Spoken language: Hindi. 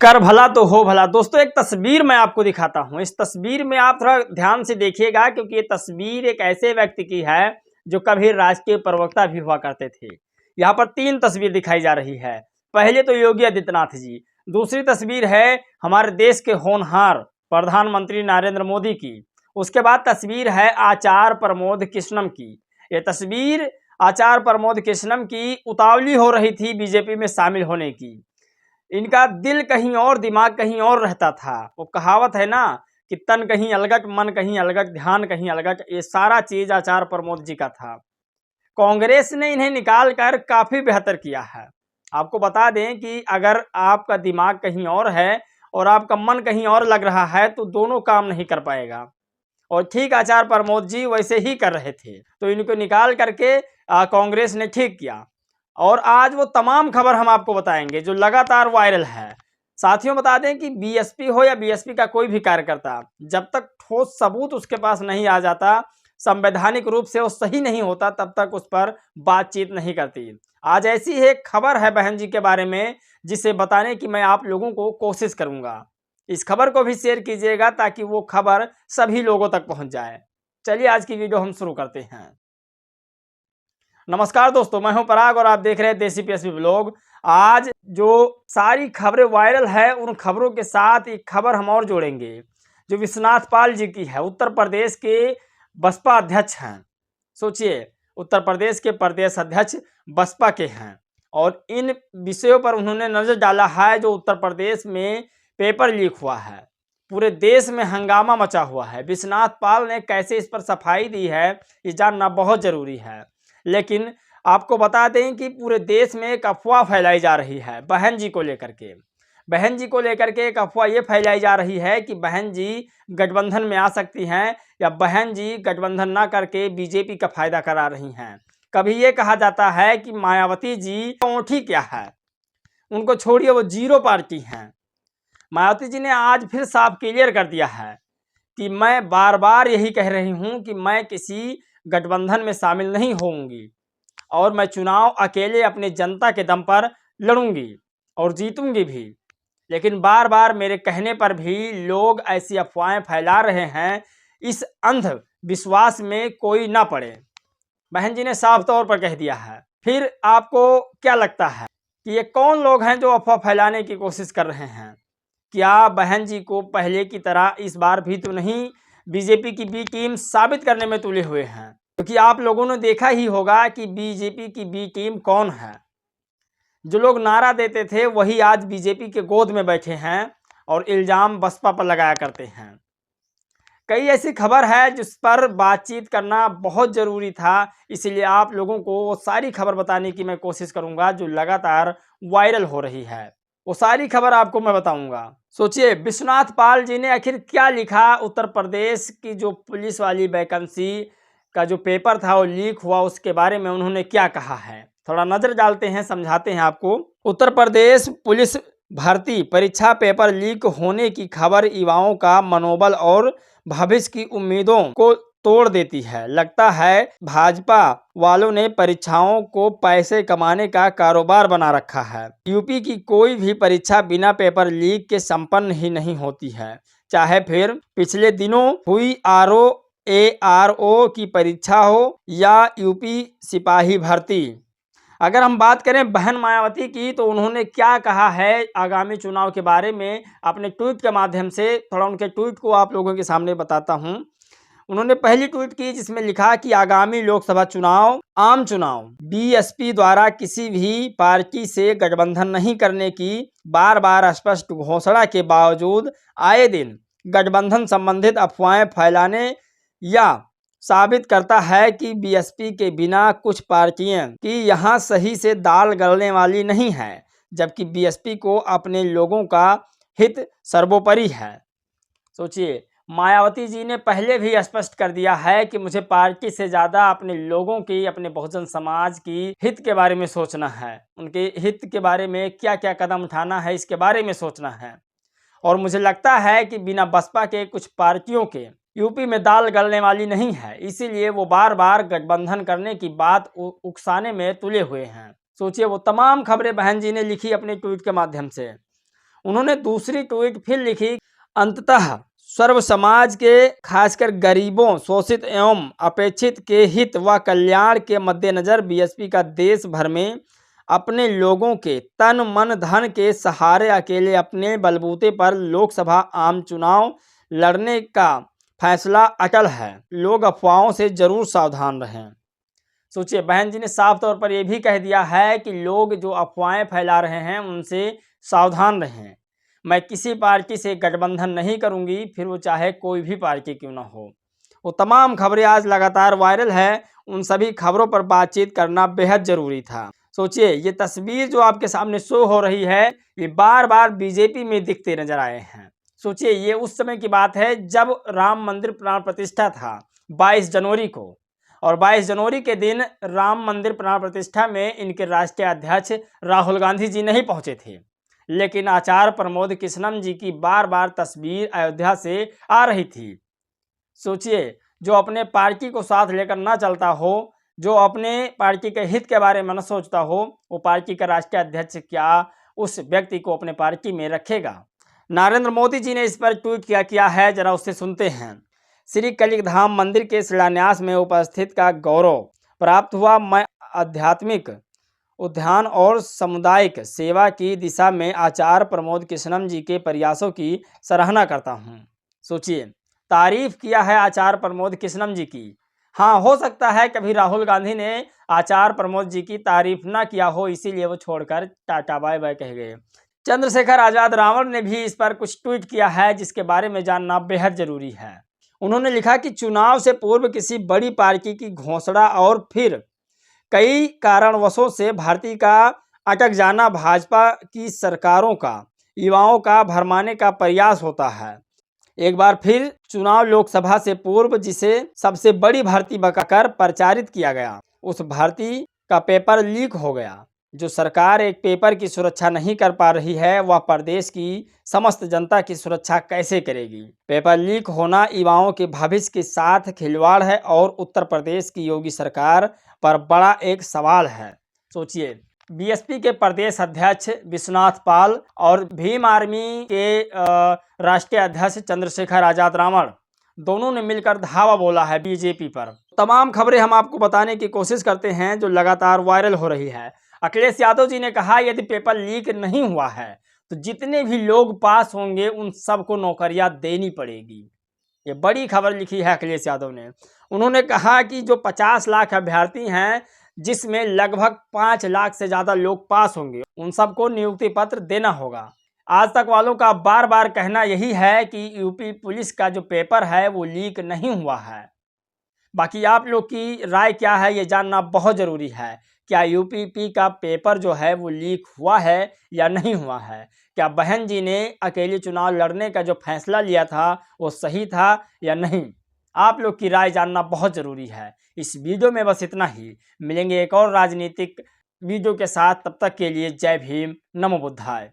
कर भला तो हो भला। दोस्तों एक तस्वीर मैं आपको दिखाता हूं। इस तस्वीर में आप थोड़ा ध्यान से देखिएगा क्योंकि ये तस्वीर एक ऐसे व्यक्ति की है जो कभी राजकीय प्रवक्ता भी हुआ करते थे। यहाँ पर 3 तस्वीर दिखाई जा रही है। पहले तो योगी आदित्यनाथ जी, दूसरी तस्वीर है हमारे देश के होनहार प्रधानमंत्री नरेंद्र मोदी की, उसके बाद तस्वीर है आचार्य प्रमोद कृष्णम की। ये तस्वीर आचार्य प्रमोद कृष्णम की उतावली हो रही थी बीजेपी में शामिल होने की। इनका दिल कहीं और दिमाग कहीं और रहता था। वो कहावत है ना कि तन कहीं अलगट मन कहीं अलगट ध्यान कहीं अलगट, ये सारा चीज आचार्य प्रमोद जी का था। कांग्रेस ने इन्हें निकाल कर काफी बेहतर किया है। आपको बता दें कि अगर आपका दिमाग कहीं और है और आपका मन कहीं और लग रहा है तो दोनों काम नहीं कर पाएगा। और ठीक आचार्य प्रमोद जी वैसे ही कर रहे थे, तो इनको निकाल करके कांग्रेस ने ठीक किया। और आज वो तमाम खबर हम आपको बताएंगे जो लगातार वायरल है। साथियों बता दें कि बीएसपी हो या बीएसपी का कोई भी कार्यकर्ता, जब तक ठोस सबूत उसके पास नहीं आ जाता, संवैधानिक रूप से वो सही नहीं होता, तब तक उस पर बातचीत नहीं करती। आज ऐसी एक खबर है बहन जी के बारे में जिसे बताने की मैं आप लोगों को कोशिश करूंगा। इस खबर को भी शेयर कीजिएगा ताकि वो खबर सभी लोगों तक पहुंच जाए। चलिए आज की वीडियो हम शुरू करते हैं। नमस्कार दोस्तों, मैं हूं पराग और आप देख रहे हैं देसी पीएसपी ब्लॉग। आज जो सारी खबरें वायरल है उन खबरों के साथ एक खबर हम और जोड़ेंगे जो विश्वनाथ पाल जी की है। उत्तर प्रदेश के बसपा अध्यक्ष हैं। सोचिए, उत्तर प्रदेश के प्रदेश अध्यक्ष बसपा के हैं और इन विषयों पर उन्होंने नजर डाला है जो उत्तर प्रदेश में पेपर लीक हुआ है। पूरे देश में हंगामा मचा हुआ है। विश्वनाथ पाल ने कैसे इस पर सफाई दी है ये जानना बहुत जरूरी है। लेकिन आपको बता दें कि पूरे देश में एक अफवाह फैलाई जा रही है बहन जी को लेकर के। बहन जी को लेकर के एक अफवाह ये फैलाई जा रही है कि बहन जी गठबंधन में आ सकती हैं या बहन जी गठबंधन ना करके बीजेपी का फायदा करा रही हैं। कभी ये कहा जाता है कि मायावती जी औंठी क्या है, उनको छोड़िए, वो जीरो पार्टी हैं। मायावती जी ने आज फिर साफ क्लियर कर दिया है कि मैं बार बार यही कह रही हूं कि मैं किसी गठबंधन में शामिल नहीं होंगी और मैं चुनाव अकेले अपने जनता के दम पर लड़ूंगी और जीतूंगी भी। लेकिन बार बार मेरे कहने पर भी लोग ऐसी अफवाहें फैला रहे हैं। इस अंध विश्वास में कोई ना पड़े, बहन जी ने साफ तौर पर कह दिया है। फिर आपको क्या लगता है कि ये कौन लोग हैं जो अफवाह फैलाने की कोशिश कर रहे हैं? क्या बहन जी को पहले की तरह इस बार भी तो नहीं बीजेपी की बी टीम साबित करने में तुले हुए हैं? क्योंकि आप लोगों ने देखा ही होगा कि बीजेपी की बी टीम कौन है। जो लोग नारा देते थे वही आज बीजेपी के गोद में बैठे हैं और इल्जाम बसपा पर लगाया करते हैं। कई ऐसी खबर है जिस पर बातचीत करना बहुत ज़रूरी था, इसलिए आप लोगों को वो सारी खबर बताने की मैं कोशिश करूंगा जो लगातार वायरल हो रही है। वो सारी खबर आपको मैं बताऊंगा। सोचिए, विश्वनाथ पाल जी ने आखिर क्या लिखा। उत्तर प्रदेश की जो पुलिस वाली वैकेंसी का जो पेपर था वो लीक हुआ, उसके बारे में उन्होंने क्या कहा है, थोड़ा नज़र डालते हैं, समझाते हैं आपको। उत्तर प्रदेश पुलिस भर्ती परीक्षा पेपर लीक होने की खबर युवाओं का मनोबल और भविष्य की उम्मीदों को तोड़ देती है। लगता है भाजपा वालों ने परीक्षाओं को पैसे कमाने का कारोबार बना रखा है। यूपी की कोई भी परीक्षा बिना पेपर लीक के संपन्न ही नहीं होती है, चाहे फिर पिछले दिनों हुई ARO की परीक्षा हो या यूपी सिपाही भर्ती। अगर हम बात करें बहन मायावती की तो उन्होंने क्या कहा है आगामी चुनाव के बारे में अपने ट्वीट के माध्यम से, थोड़ा उनके ट्वीट को आप लोगों के सामने बताता हूं। उन्होंने पहली ट्वीट की जिसमें लिखा कि आगामी लोकसभा चुनाव आम चुनाव बीएसपी द्वारा किसी भी पार्टी से गठबंधन नहीं करने की बार बार स्पष्ट घोषणा के बावजूद आए दिन गठबंधन संबंधित अफवाहें फैलाने या साबित करता है कि बीएसपी के बिना कुछ पार्टियां की यहाँ सही से दाल गलने वाली नहीं है, जबकि बीएसपी को अपने लोगों का हित सर्वोपरि है। सोचिए, मायावती जी ने पहले भी स्पष्ट कर दिया है कि मुझे पार्टी से ज़्यादा अपने लोगों की, अपने बहुजन समाज की हित के बारे में सोचना है, उनके हित के बारे में क्या क्या कदम उठाना है इसके बारे में सोचना है। और मुझे लगता है कि बिना बसपा के कुछ पार्टियों के यूपी में दाल गलने वाली नहीं है, इसीलिए वो बार बार गठबंधन करने की बात उकसाने में तुले हुए हैं। सोचिए, वो तमाम खबरें बहन जी ने लिखी अपने ट्वीट के माध्यम से। उन्होंने दूसरी ट्वीट फिर लिखी, अंततः सर्व समाज के खासकर गरीबों, शोषित एवं अपेक्षित के हित व कल्याण के मद्देनजर बीएसपी का देश भर में अपने लोगों के तन मन धन के सहारे अकेले अपने बलबूते पर लोकसभा आम चुनाव लड़ने का फैसला अटल है। लोग अफवाहों से जरूर सावधान रहें। सोचिए, बहन जी ने साफ तौर पर यह भी कह दिया है कि लोग जो अफवाहें फैला रहे हैं उनसे सावधान रहें। मैं किसी पार्टी से गठबंधन नहीं करूंगी, फिर वो चाहे कोई भी पार्टी क्यों ना हो। वो तमाम खबरें आज लगातार वायरल है, उन सभी खबरों पर बातचीत करना बेहद जरूरी था। सोचिए, ये तस्वीर जो आपके सामने शो हो रही है, ये बार बार बीजेपी में दिखते नजर आए हैं। सोचिए, ये उस समय की बात है जब राम मंदिर प्राण प्रतिष्ठा था 22 जनवरी को, और 22 जनवरी के दिन राम मंदिर प्राण प्रतिष्ठा में इनके राष्ट्रीय अध्यक्ष राहुल गांधी जी नहीं पहुंचे थे, लेकिन आचार्य प्रमोद कृष्णम जी की बार बार तस्वीर अयोध्या से आ रही थी। सोचिए, जो अपने पार्टी को साथ लेकर ना चलता हो, जो अपने पार्टी के हित के बारे में न सोचता हो, वो पार्टी का राष्ट्रीय अध्यक्ष क्या उस व्यक्ति को अपने पार्टी में रखेगा। नरेंद्र मोदी जी ने इस पर ट्वीट किया है, जरा उससे सुनते हैं। श्री कलिकधाम मंदिर के शिलान्यास में उपस्थित का गौरव प्राप्त हुआ। मैं आध्यात्मिक उद्यान और सामुदायिक सेवा की दिशा में आचार्य प्रमोद कृष्णम जी के प्रयासों की सराहना करता हूँ। सोचिए, तारीफ किया है आचार्य प्रमोद कृष्णम जी की। हाँ, हो सकता है कभी राहुल गांधी ने आचार्य प्रमोद जी की तारीफ ना किया हो, इसीलिए वो छोड़कर टाटा बाय बाय कह गए। चंद्रशेखर आजाद रावण ने भी इस पर कुछ ट्वीट किया है, जिसके बारे में जानना बेहद जरूरी है। उन्होंने लिखा कि चुनाव से पूर्व किसी बड़ी पार्टी की घोषणा और फिर कई कारणवशों से भारतीय का अटक जाना भाजपा की सरकारों का युवाओं का भरमाने का प्रयास होता है। एक बार फिर चुनाव लोकसभा से पूर्व जिसे सबसे बड़ी भर्ती बताकर प्रचारित किया गया, उस भर्ती का पेपर लीक हो गया। जो सरकार एक पेपर की सुरक्षा नहीं कर पा रही है, वह प्रदेश की समस्त जनता की सुरक्षा कैसे करेगी। पेपर लीक होना युवाओं के भविष्य के साथ खिलवाड़ है और उत्तर प्रदेश की योगी सरकार पर बड़ा एक सवाल है। सोचिए, बीएसपी के प्रदेश अध्यक्ष विश्वनाथ पाल और भीम आर्मी के राष्ट्रीय अध्यक्ष चंद्रशेखर आजाद रावण दोनों ने मिलकर धावा बोला है बीजेपी पर। तमाम खबरें हम आपको बताने की कोशिश करते हैं जो लगातार वायरल हो रही है। अखिलेश यादव जी ने कहा, यदि पेपर लीक नहीं हुआ है तो जितने भी लोग पास होंगे उन सबको नौकरियां देनी पड़ेगी। ये बड़ी खबर लिखी है अखिलेश यादव ने। उन्होंने कहा कि जो 50 लाख अभ्यर्थी हैं, जिसमें लगभग 5 लाख से ज़्यादा लोग पास होंगे, उन सबको नियुक्ति पत्र देना होगा। आज तक वालों का बार बार कहना यही है कि यूपी पुलिस का जो पेपर है वो लीक नहीं हुआ है। बाकी आप लोग की राय क्या है, ये जानना बहुत ज़रूरी है। क्या यूपीपी का पेपर जो है वो लीक हुआ है या नहीं हुआ है? क्या बहन जी ने अकेले चुनाव लड़ने का जो फैसला लिया था वो सही था या नहीं? आप लोग की राय जानना बहुत ज़रूरी है। इस वीडियो में बस इतना ही। मिलेंगे एक और राजनीतिक वीडियो के साथ, तब तक के लिए जय भीम, नमो बुद्धाय।